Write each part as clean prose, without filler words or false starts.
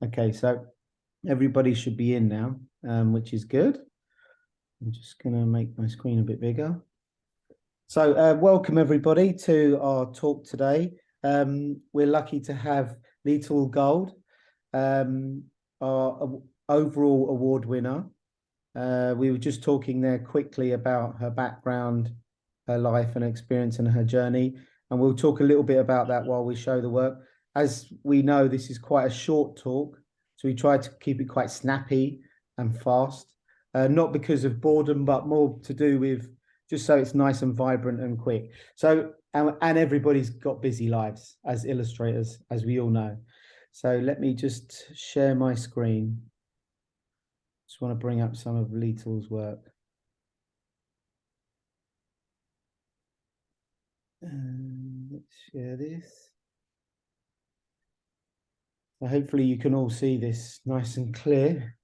Okay, so everybody should be in now, which is good. I'm just going to make my screen a bit bigger. So welcome everybody to our talk today. We're lucky to have Lital Gold, our overall award winner. We were just talking there quickly about her background, her life and experience and her journey. And we'll talk a little bit about that while we show the work. As we know, this is quite a short talk, so we try to keep it quite snappy and fast, not because of boredom, but more to do with just so it's nice and vibrant and quick. So, and everybody's got busy lives as illustrators, as we all know. So let me just share my screen. Just want to bring up some of Lital's work. Let's share this. So hopefully you can all see this nice and clear.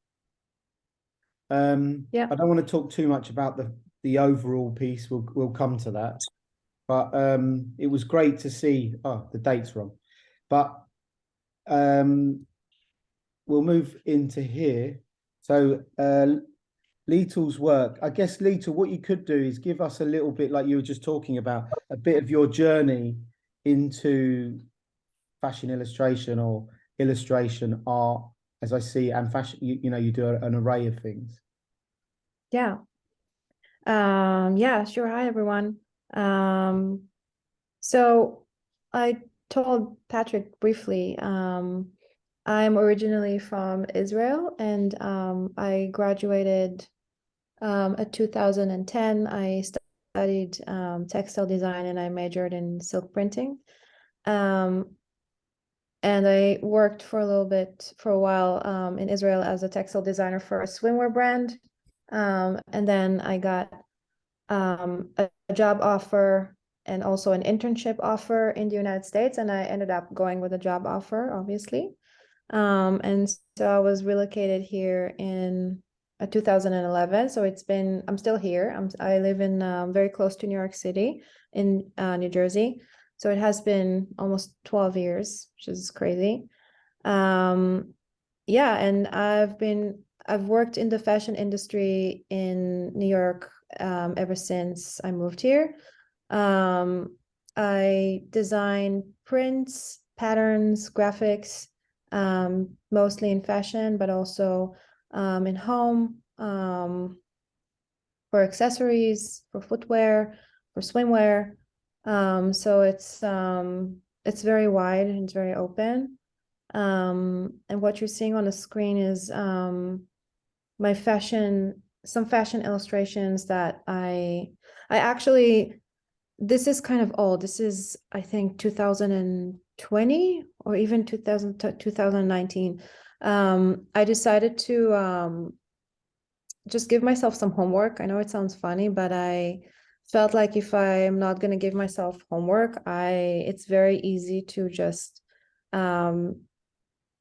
Yeah. I don't want to talk too much about the overall piece. We'll come to that. But it was great to see. Oh, the date's wrong. But we'll move into here. So Lital's work. I guess, Lital, what you could do is give us a little bit, like you were just talking about, a bit of your journey into fashion illustration or illustration art, as I see, and fashion. You know, you do an array of things. Yeah. Yeah, sure. Hi, everyone. So I told Patrick briefly, I'm originally from Israel, and I graduated at 2010. I studied textile design, and I majored in silk printing. And I worked for a while in Israel as a textile designer for a swimwear brand. And then I got a job offer and also an internship offer in the United States. And I ended up going with a job offer, obviously. And so I was relocated here in 2011. So I'm still here. I live in very close to New York City in New Jersey. So it has been almost 12 years, which is crazy. Yeah, and I've worked in the fashion industry in New York ever since I moved here. I design prints, patterns, graphics, mostly in fashion, but also in home, for accessories, for footwear, for swimwear. So it's very wide and it's very open. And what you're seeing on the screen is some fashion illustrations that I actually, this is kind of old. This is, I think, 2020 or even 2019. I decided to just give myself some homework. I know it sounds funny, but I felt like if I'm not going to give myself homework, it's very easy to just, I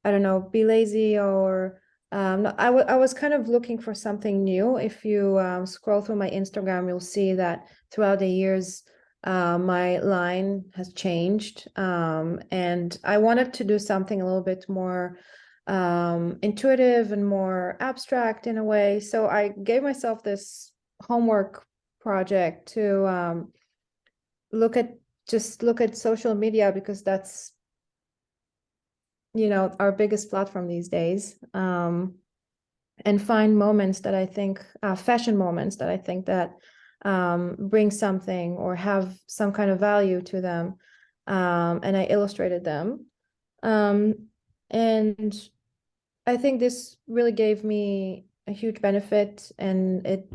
don't know, be lazy or I was kind of looking for something new. If you scroll through my Instagram, you'll see that throughout the years, my line has changed. And I wanted to do something a little bit more intuitive and more abstract in a way. So I gave myself this homework project to look at social media, because that's, our biggest platform these days, and find moments that I think, fashion moments that I think that bring something or have some kind of value to them, and I illustrated them, and I think this really gave me a huge benefit, and it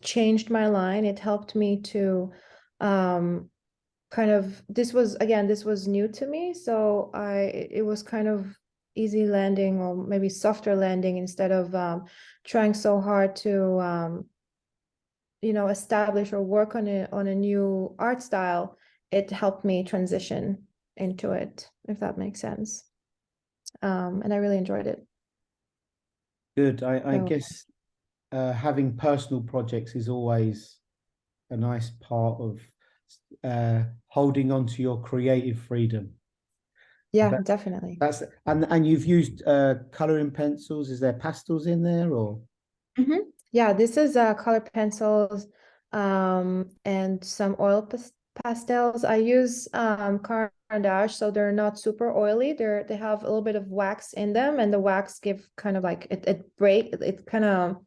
changed my line. It helped me to this was new to me, so it was kind of easy landing, or maybe softer landing, instead of trying so hard to establish or work on a new art style. It helped me transition into it, if that makes sense. And I really enjoyed it. Good. I guess having personal projects is always a nice part of holding on to your creative freedom. Yeah, That, definitely. that's and you've used coloring pencils. Is there pastels in there or? Hmm. Yeah, this is color pencils and some oil pastels. I use Caran d'Ache, so they're not super oily. They have a little bit of wax in them, and the wax give kind of like it kind of,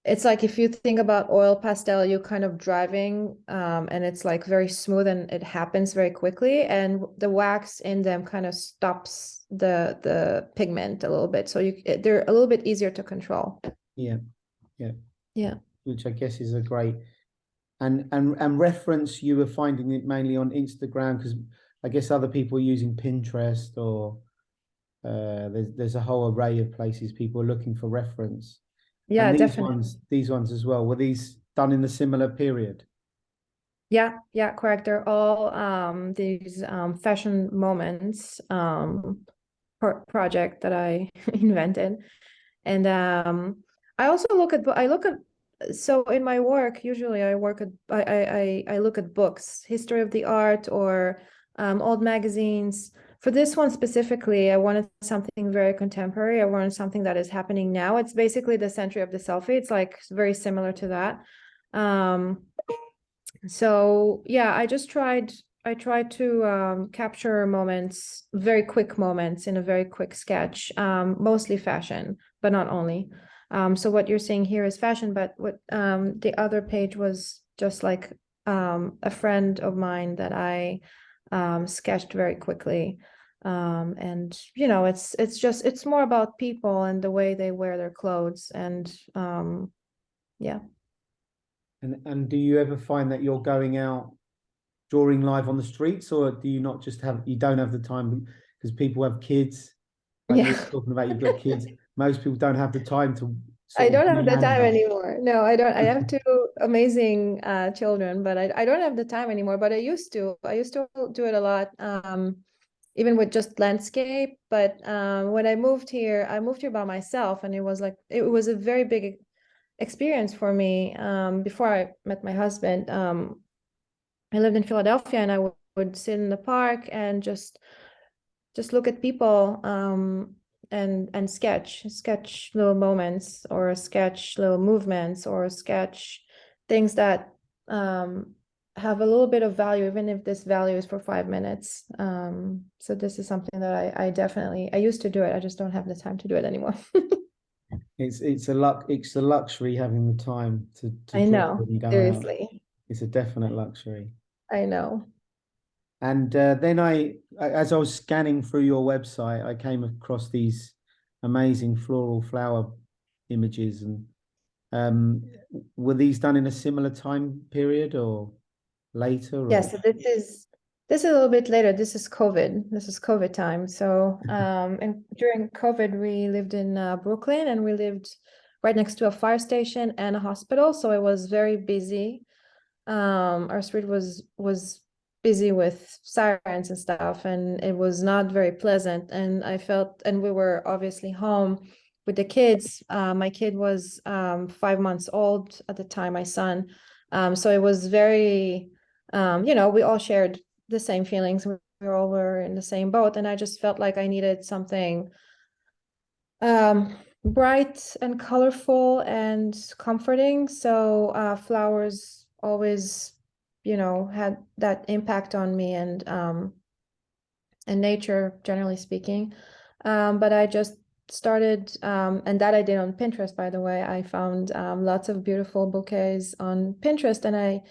it's like if you think about oil pastel, you're kind of driving and it's like very smooth and it happens very quickly, and the wax in them kind of stops the pigment a little bit, so they're a little bit easier to control. Yeah, yeah. Yeah. Which I guess is a great and reference. You were finding it mainly on Instagram because I guess other people are using Pinterest or there's a whole array of places people are looking for reference. Yeah, And definitely. these ones as well. Were these done in a similar period? Yeah, yeah, correct. They're all these fashion moments project that I invented. And I also look at so in my work, usually I work at I look at books, history of the art or old magazines. For this one specifically, I wanted something very contemporary. I wanted something that is happening now. It's basically the century of the selfie. It's like very similar to that. Um, so yeah, I tried to capture moments, very quick moments in a very quick sketch, mostly fashion, but not only. So what you're seeing here is fashion, but what the other page was just like a friend of mine that I sketched very quickly. And you know, it's more about people and the way they wear their clothes and yeah. And do you ever find that you're going out drawing live on the streets, or do you not just have you don't have the time because people have kids, like you're Yeah. talking about you've got kids. Most people don't have the time to I sort of don't have the time meander. anymore. No, I don't. I have two amazing children, but I don't have the time anymore. But I used to. I used to do it a lot, even with just landscape. But when I moved here by myself, and it was a very big experience for me. Before I met my husband, I lived in Philadelphia, and I would sit in the park and just look at people and sketch little moments or sketch little movements or sketch things that have a little bit of value, even if this value is for 5 minutes. So this is something that I definitely I used to do it. I just don't have the time to do it anymore. It's a luxury having the time to I draw know, when you go out. seriously. It's a definite luxury. I know. And then as I was scanning through your website, I came across these amazing floral flower images. And um, were these done in a similar time period or later? Yeah, Or so this is a little bit later. This is COVID. This is COVID time. So and during COVID, we lived in Brooklyn, and we lived right next to a fire station and a hospital. So it was very busy. Our street was busy with sirens and stuff, and it was not very pleasant. And I felt, and we were obviously home with the kids. My kid was 5 months old at the time, my son. So it was very, you know, we all shared the same feelings. We all were in the same boat, and I just felt like I needed something bright and colorful and comforting. So flowers always, you know, had that impact on me and nature, generally speaking. But I just started, and that I did on Pinterest, by the way. I found lots of beautiful bouquets on Pinterest, and I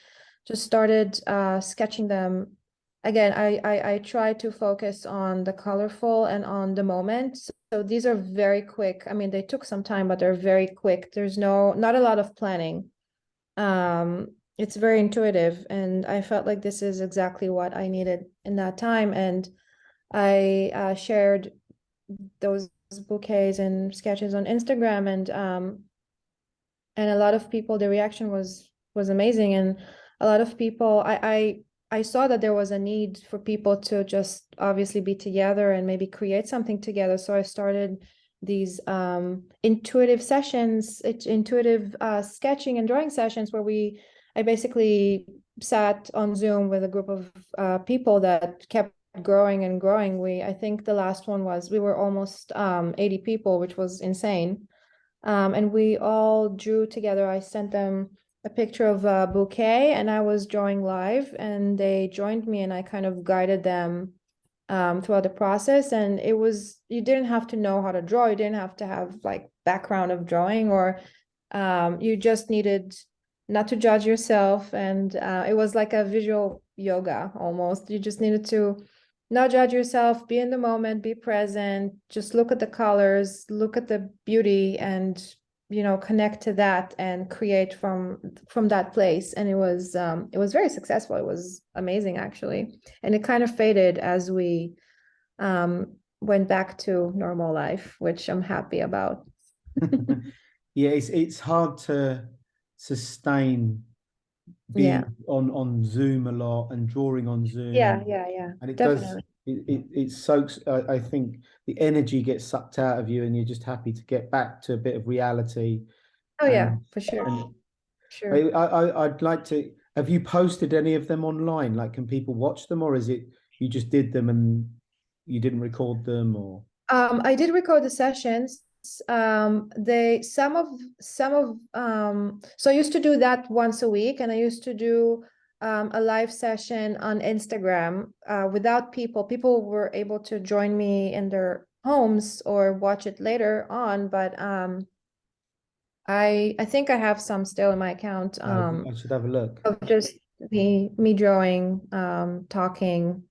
just started sketching them. Again, I try to focus on the colorful and on the moment. So these are very quick. I mean, they took some time, but they're very quick. There's not a lot of planning. It's very intuitive, and I felt like this is exactly what I needed in that time. And I shared those bouquets and sketches on Instagram, and a lot of people, the reaction was amazing, and a lot of people, I saw that there was a need for people to just obviously be together and maybe create something together. So I started these intuitive sessions, intuitive sketching and drawing sessions where I basically sat on Zoom with a group of people that kept growing and growing. I think the last one was, we were almost 80 people, which was insane. And we all drew together. I sent them a picture of a bouquet and I was drawing live, and they joined me and I kind of guided them throughout the process. And it was, you didn't have to know how to draw. You didn't have to have like background of drawing, or you just needed not to judge yourself. And it was like a visual yoga almost. You just needed to not judge yourself, be in the moment, be present, just look at the colors, look at the beauty, and connect to that and create from that place. And it was very successful. It was amazing, actually. And it kind of faded as we went back to normal life, which I'm happy about. Yeah, it's hard to sustain Yeah. being on Zoom a lot and drawing on Zoom, Yeah, and it does definitely. it soaks. I think the energy gets sucked out of you, and you're just happy to get back to a bit of reality. Oh yeah, And for sure. and Sure. I'd like to. Have you posted any of them online? Like, can people watch them, or is it you just did them and you didn't record them, or I did record the sessions. They some of so I used to do that once a week, and I used to do a live session on Instagram without people. People were able to join me in their homes or watch it later on, but I think I have some still in my account I should have a look. of just me drawing, talking,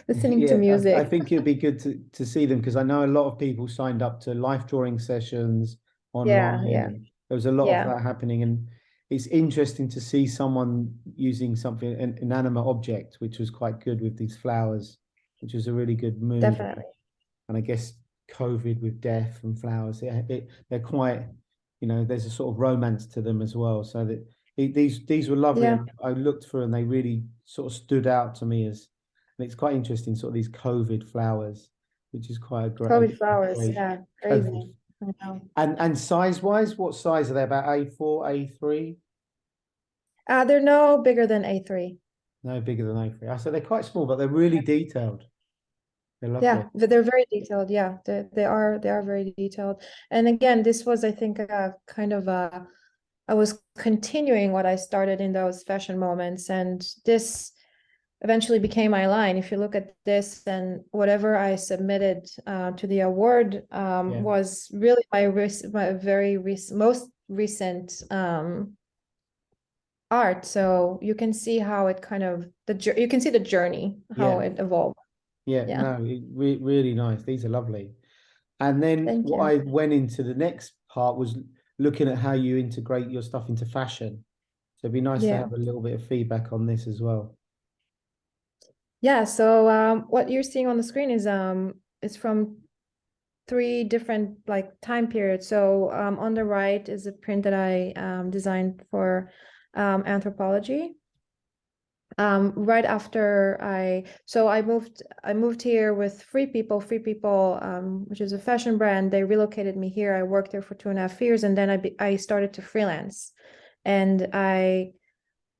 listening to Yeah, I music. think it'd be good to see them because I know a lot of people signed up to life drawing sessions Yeah, online, yeah, and there was a lot of yeah, that happening. And it's interesting to see someone using something, an inanimate object, which was quite good with these flowers, which was a really good mood. definitely. And I guess COVID with death and flowers, they're quite, there's a sort of romance to them as well. So that these were lovely, Yeah, and I looked through and they really sort of stood out to me as, and it's quite interesting, sort of these COVID flowers, which is quite COVID flowers. great Yeah, COVID. crazy. I know. And size wise, what size are they? About A4, A3? They're no bigger than A3. No bigger than A3. I said they're quite small, but they're really detailed. They're lovely. Yeah, they're very detailed. Yeah, they are very detailed. And again, this was, I think, kind of I was continuing what I started in those fashion moments, and this eventually became my line. If you look at this, then whatever I submitted to the award Yeah, was really my very most recent art. So you can see how it kind of you can see the journey, how yeah, it evolved. yeah. Yeah, No, really nice. These are lovely. And then thank what you. I went into the next part was looking at how you integrate your stuff into fashion. So it'd be nice to Yeah. have a little bit of feedback on this as well. Yeah, so what you're seeing on the screen is it's from three different like time periods. So on the right is a print that I designed for anthropology. Right after I moved here with Free People, which is a fashion brand. They relocated me here. I worked there for 2.5 years, and then I started to freelance, and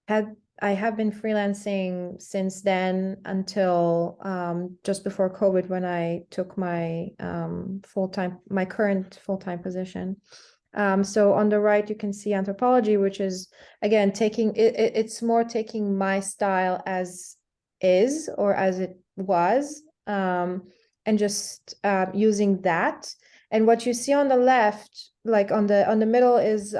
had I have been freelancing since then until just before COVID, when I took my my current full-time position. So on the right, you can see anthropology, which is again taking it's more taking my style as is or as it was, and just using that. And what you see on the left, like on the middle, is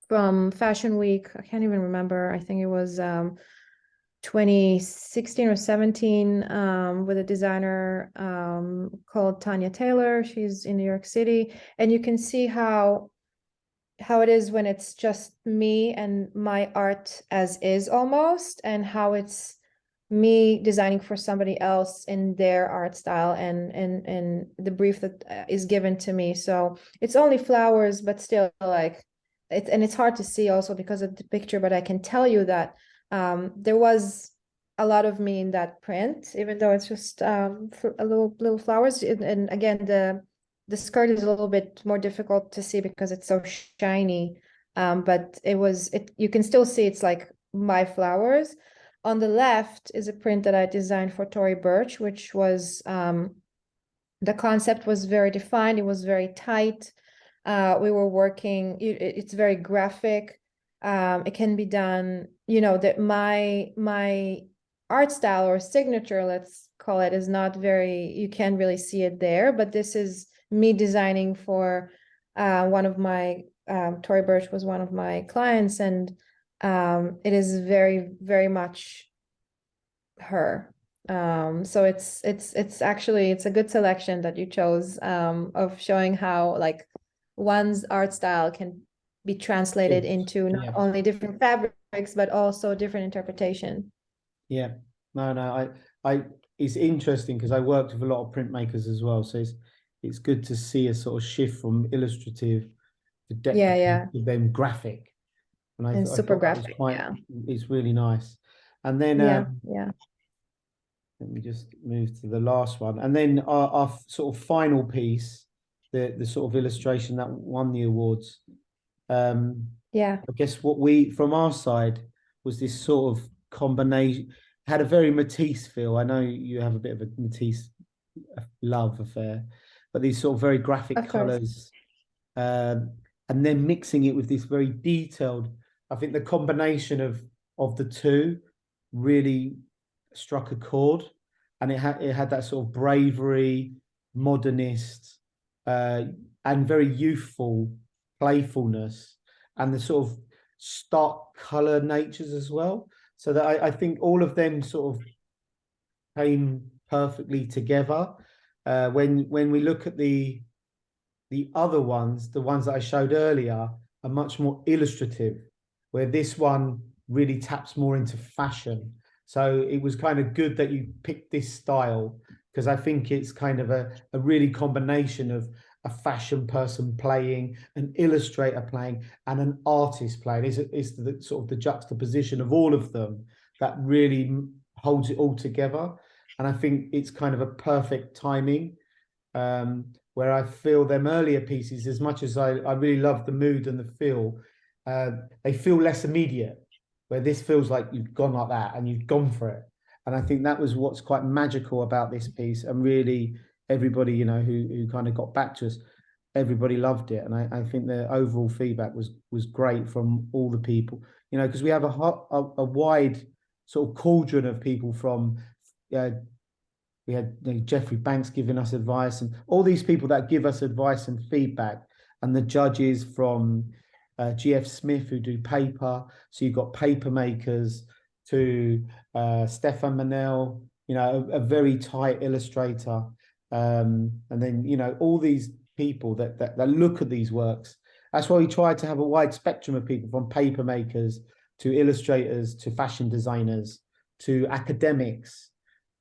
from Fashion Week. I can't even remember. I think it was 2016 or 17, with a designer called Tanya Taylor. She's in New York City. And you can see how it is when it's just me and my art as is almost, and how it's me designing for somebody else in their art style, and the brief that is given to me. So it's only flowers, but still, like, it's hard to see also because of the picture, but I can tell you that there was a lot of me in that print, even though it's just a little flowers. And again, the skirt is a little bit more difficult to see because it's so shiny. But it you can still see it's like my flowers. on the left is a print that I designed for Tory Burch, which was the concept was very defined. It was very tight. We were working, it's very graphic. It can be done, that my art style or signature, let's call it, is not very, you can't really see it there, but this is me designing for one of my, Tory Burch was one of my clients, and it is very, very much her. So it's actually, it's a good selection that you chose, of showing how like one's art style can be translated into not only different fabrics, but also different interpretation. Yeah, no, it's interesting because I worked with a lot of printmakers as well. So it's good to see a sort of shift from illustrative to Yeah. then graphic. And And I super thought that was graphic. quite, Yeah. it's really nice. And then Yeah. let me just move to the last one. And then our sort of final piece, the sort of illustration that won the awards. Yeah. I guess what we, from our side, was this sort of combination, had a very Matisse feel. I know you have a bit of a Matisse love affair, but these sort of very graphic Of course. colors, and then mixing it with this very detailed. I think the combination of the two really struck a chord, and it had that sort of bravery, modernist, and very youthful playfulness, and the sort of stark color natures as well. So that I think all of them sort of came perfectly together. When we look at the other ones, the ones that I showed earlier, are much more illustrative, where this one really taps more into fashion. So it was kind of good that you picked this style, because I think it's kind of a really combination of a fashion person playing, an illustrator playing, and an artist playing. It's the sort of the juxtaposition of all of them that really holds it all together. And I think it's kind of a perfect timing, where I feel them earlier pieces, as much as I really love the mood and the feel, they feel less immediate, where this feels like you've gone like that and you've gone for it. And I think that was what's quite magical about this piece. And really, everybody, who kind of got back to us, everybody loved it. And I think the overall feedback was great from all the people, because we have a wide sort of cauldron of people from we had Jeffrey Banks giving us advice, and all these people that give us advice and feedback, and the judges from GF Smith who do paper. So you've got paper makers to Stefan Manel, a very tight illustrator, and then all these people that look at these works. That's why we try to have a wide spectrum of people, from paper makers to illustrators to fashion designers to academics.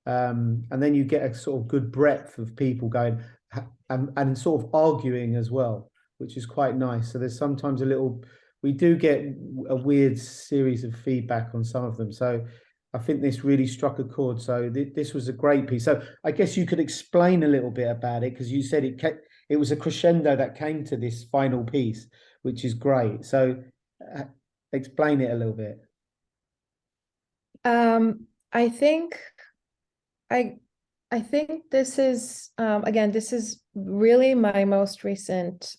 And then you get a sort of good breadth of people going and sort of arguing as well, which is quite nice. So there's sometimes we do get a weird series of feedback on some of them. So I think this really struck a chord. So this was a great piece. So I guess you could explain a little bit about it, because you said it was a crescendo that came to this final piece, which is great. So explain it a little bit. I think I think this is again, this is really my most recent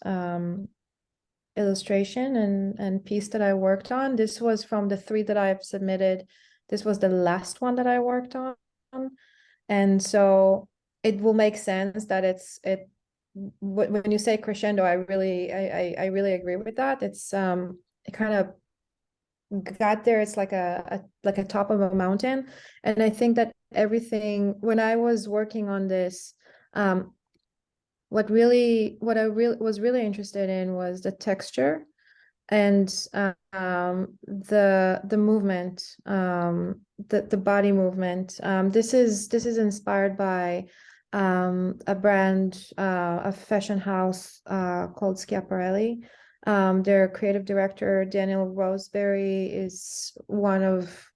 illustration and piece that I worked on. This was from the 3 that I've submitted. This was the last one that I worked on. And so it will make sense that when you say crescendo, I really agree with that. It's it kind of got there. It's like a top of a mountain. And I think that everything, when I was working on this, what I really was really interested in was the texture and the movement, the body movement. This is inspired by a brand, a fashion house called Schiaparelli. Their creative director, Daniel Roseberry, is one of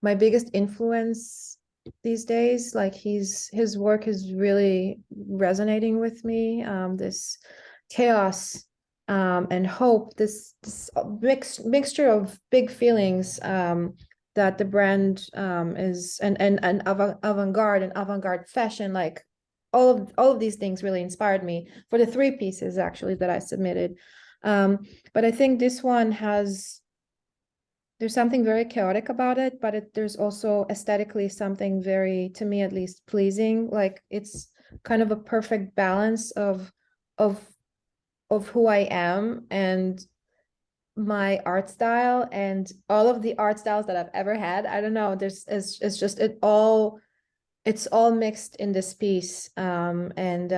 my biggest influence these days. Like his work is really resonating with me. This chaos and hope, this mixture of big feelings that the brand is and avant-garde and avant-garde fashion, like all of these things really inspired me for the three pieces actually that I submitted. But I think this one there's something very chaotic about it, but there's also aesthetically something very, to me at least, pleasing. Like it's kind of a perfect balance of of who I am and my art style and all of the art styles that I've ever had. I don't know. It's just it's all mixed in this piece. And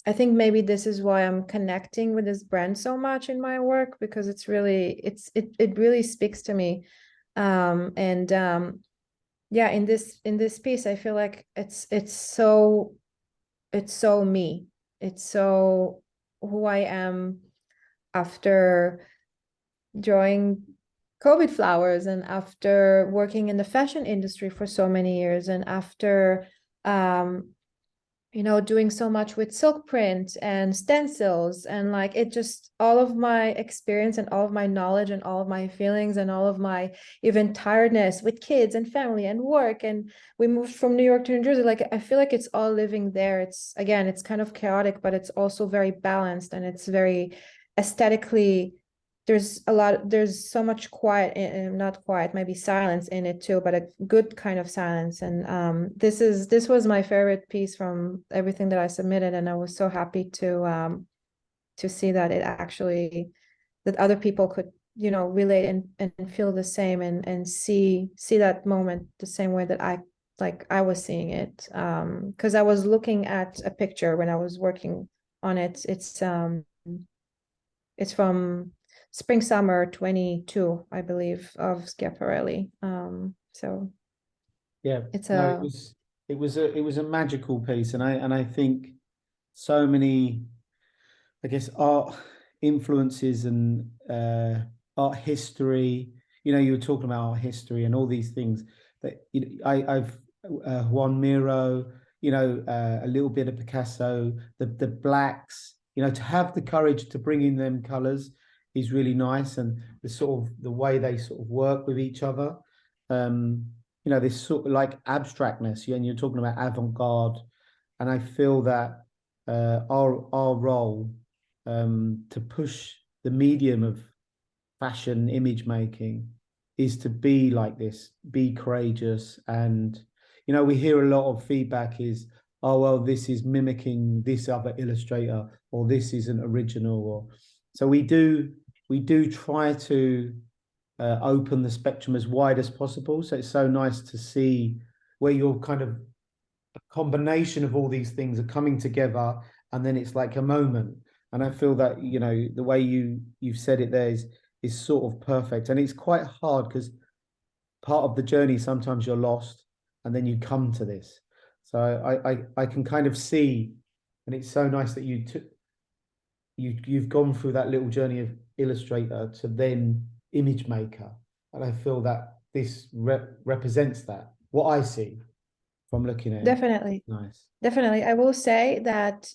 I think maybe this is why I'm connecting with this brand so much in my work, because it really speaks to me. And yeah, in this piece, I feel like it's so me. It's so who I am after drawing COVID flowers and after working in the fashion industry for so many years and after doing so much with silk print and stencils, and like it just all of my experience and all of my knowledge and all of my feelings and all of my even tiredness with kids and family and work, and we moved from New York to New Jersey. Like I feel like it's all living there. It's kind of chaotic, but it's also very balanced and it's very aesthetically. There's so much quiet and not quiet, maybe silence in it too, but a good kind of silence. And this was my favorite piece from everything that I submitted, and I was so happy to see that it actually that other people could relate and feel the same and see that moment the same way that I was seeing it, because I was looking at a picture when I was working on it. It's from spring summer 22, I believe, of Schiaparelli. So Yeah, it's no, a it was a magical piece, and I think so many, I guess, art influences and art history. You know, you were talking about art history and all these things that I've Juan Miro. You know, a little bit of Picasso, the blacks. You know, to have the courage to bring in them colors is really nice, and the sort of the way they sort of work with each other. Um, this sort of like abstractness. And you're talking about avant-garde, and I feel that our role to push the medium of fashion image making is to be like this, be courageous. And we hear a lot of feedback is, oh well, this is mimicking this other illustrator, or this isn't original. Or so we do try to open the spectrum as wide as possible. So it's so nice to see where you're kind of a combination of all these things are coming together, and then it's like a moment. And I feel that the way you've said it there is sort of perfect, and it's quite hard because part of the journey sometimes you're lost, and then you come to this. So I can kind of see, and it's so nice that you've gone through that little journey of illustrator to then image maker, and I feel that this represents that what I see from looking at it. definitely. Nice. Definitely. I will say that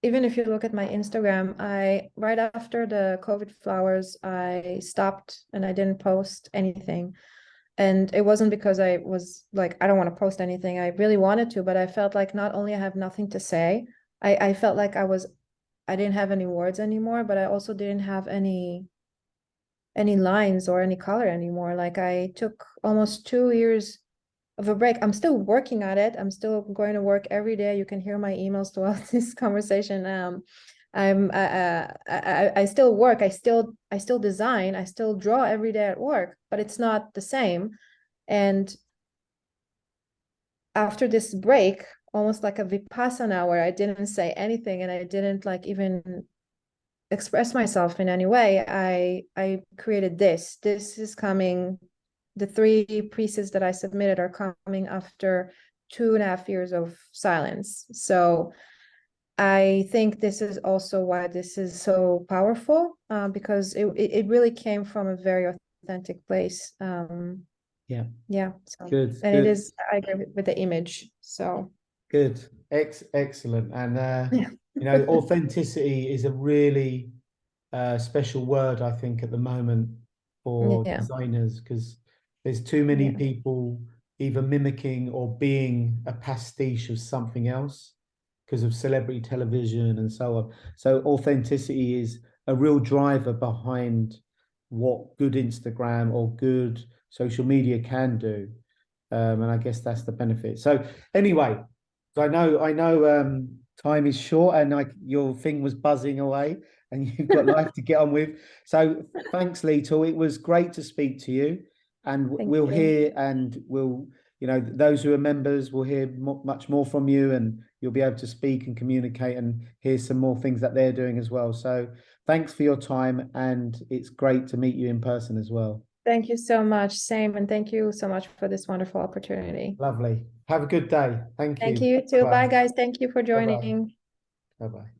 even if you look at my Instagram, I right after the COVID flowers, I stopped and I didn't post anything. And it wasn't because I was like, I don't want to post anything. I really wanted to, but I felt like not only I have nothing to say, I felt like I didn't have any words anymore, but I also didn't have any lines or any color anymore. Like I took almost 2 years of a break. I'm still working at it. I'm still going to work every day. You can hear my emails throughout this conversation. I still work. I still design. I still draw every day at work, but it's not the same. And after this break, almost like a Vipassana where I didn't say anything and I didn't like even express myself in any way, I created this. This is coming. The three pieces that I submitted are coming after 2.5 years of silence. So I think this is also why this is so powerful, because it really came from a very authentic place. Yeah. Yeah. So, Good. and it Good. is, I agree with the image. So Good. Excellent. And yeah. authenticity is a really special word, I think, at the moment for Yeah. designers, because There's too many Yeah. people either mimicking or being a pastiche of something else because of celebrity television and so on. So authenticity is a real driver behind what good Instagram or good social media can do. And I guess that's the benefit. So anyway, so I know time is short and like your thing was buzzing away and you've got life to get on with. So thanks, Lital. It was great to speak to you. And Thank we'll you. hear and we'll, you know, those who are members will hear much more from you and you'll be able to speak and communicate and hear some more things that they're doing as well. So thanks for your time and it's great to meet you in person as well. Thank you so much. Same. And thank you so much for this wonderful opportunity. Lovely. Have a good day. Thank Thank you. you too. Bye. Bye, guys. Thank you for Bye-bye. joining. Bye-bye.